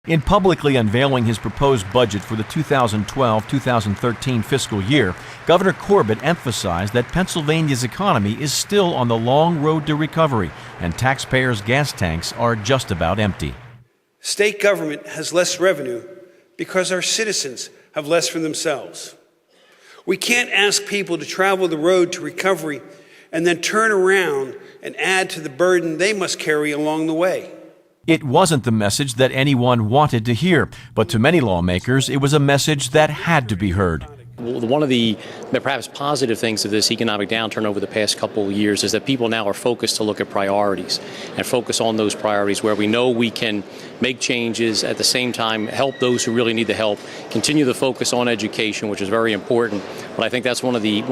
In publicly unveiling his proposed budget for the 2012-2013 fiscal year, Governor Corbett emphasized that Pennsylvania's economy is still on the long road to recovery, and taxpayers' gas tanks are just about empty. State government has less revenue because our citizens have less for themselves. We can't ask people to travel the road to recovery and then turn around and add to the burden they must carry along the way. It wasn't the message that anyone wanted to hear, but to many lawmakers, it was a message that had to be heard. One of the perhaps positive things of this economic downturn over the past couple of years is that people now are focused to look at priorities and focus on those priorities where we know we can make changes, at the same time help those who really need the help, continue the focus on education, which is very important. But I think that's one of the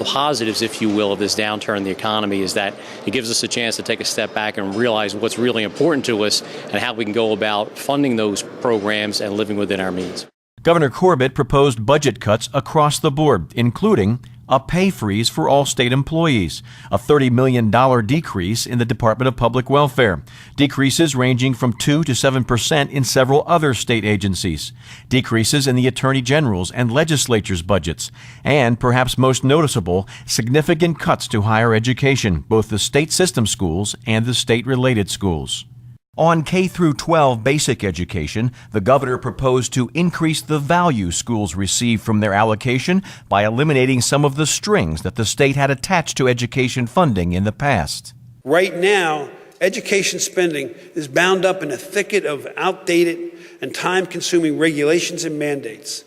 positives, if you will, of this downturn in the economy, is that it gives us a chance to take a step back and realize what's really important to us and how we can go about funding those programs and living within our means. Governor Corbett proposed budget cuts across the board, including a pay freeze for all state employees, a $30 million decrease in the Department of Public Welfare, decreases ranging from 2 to 7% in several other state agencies, decreases in the Attorney General's and legislature's budgets, and, perhaps most noticeable, significant cuts to higher education, both the state system schools and the state-related schools. On K-12 basic education, the governor proposed to increase the value schools receive from their allocation by eliminating some of the strings that the state had attached to education funding in the past. Right now, education spending is bound up in a thicket of outdated and time-consuming regulations and mandates.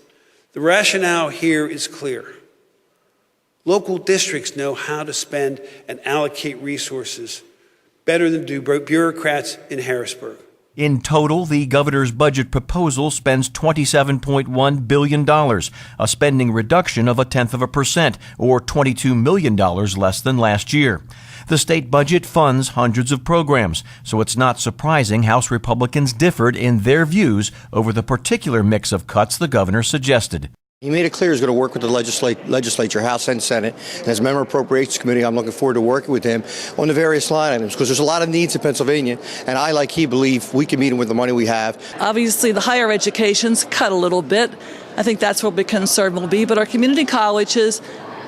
The rationale here is clear. Local districts know how to spend and allocate resources better than do bureaucrats in Harrisburg. In total, the governor's budget proposal spends $27.1 billion, a spending reduction of 0.1%, or $22 million less than last year. The state budget funds hundreds of programs, so it's not surprising House Republicans differed in their views over the particular mix of cuts the governor suggested. He made it clear he's going to work with the legislature, House and Senate. And as a member of Appropriations Committee, I'm looking forward to working with him on the various line items, because there's a lot of needs in Pennsylvania, and I, like he, believe we can meet them with the money we have. Obviously, the higher education's cut a little bit. I think that's where the concern will be. But our community colleges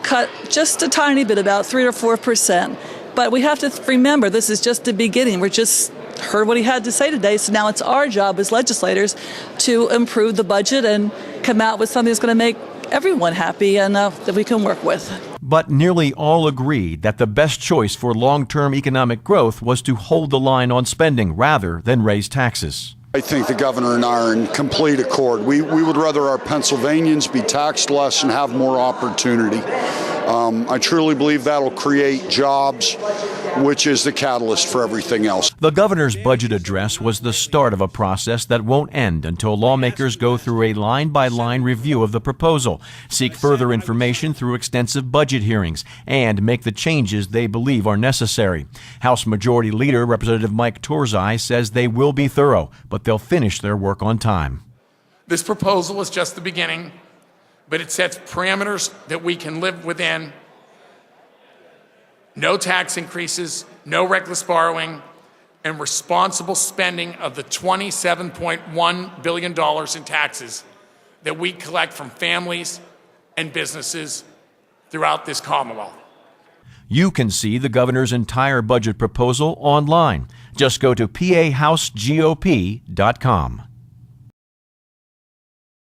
cut just a tiny bit, about 3 or 4%. But we have to remember, this is just the beginning. We're just heard what he had to say today, so now it's our job as legislators to improve the budget and come out with something that's going to make everyone happy and that we can work with. But nearly all agreed that the best choice for long-term economic growth was to hold the line on spending rather than raise taxes. I think the governor and I are in complete accord. We would rather our Pennsylvanians be taxed less and have more opportunity. I truly believe that'll create jobs, which is the catalyst for everything else. The governor's budget address was the start of a process that won't end until lawmakers go through a line-by-line review of the proposal, seek further information through extensive budget hearings, and make the changes they believe are necessary. House Majority Leader Representative Mike Torzai says they will be thorough, but they'll finish their work on time. This proposal is just the beginning, but it sets parameters that we can live within. No tax increases, no reckless borrowing, and responsible spending of the $27.1 billion in taxes that we collect from families and businesses throughout this Commonwealth. You can see the governor's entire budget proposal online. Just go to PAHouseGOP.com.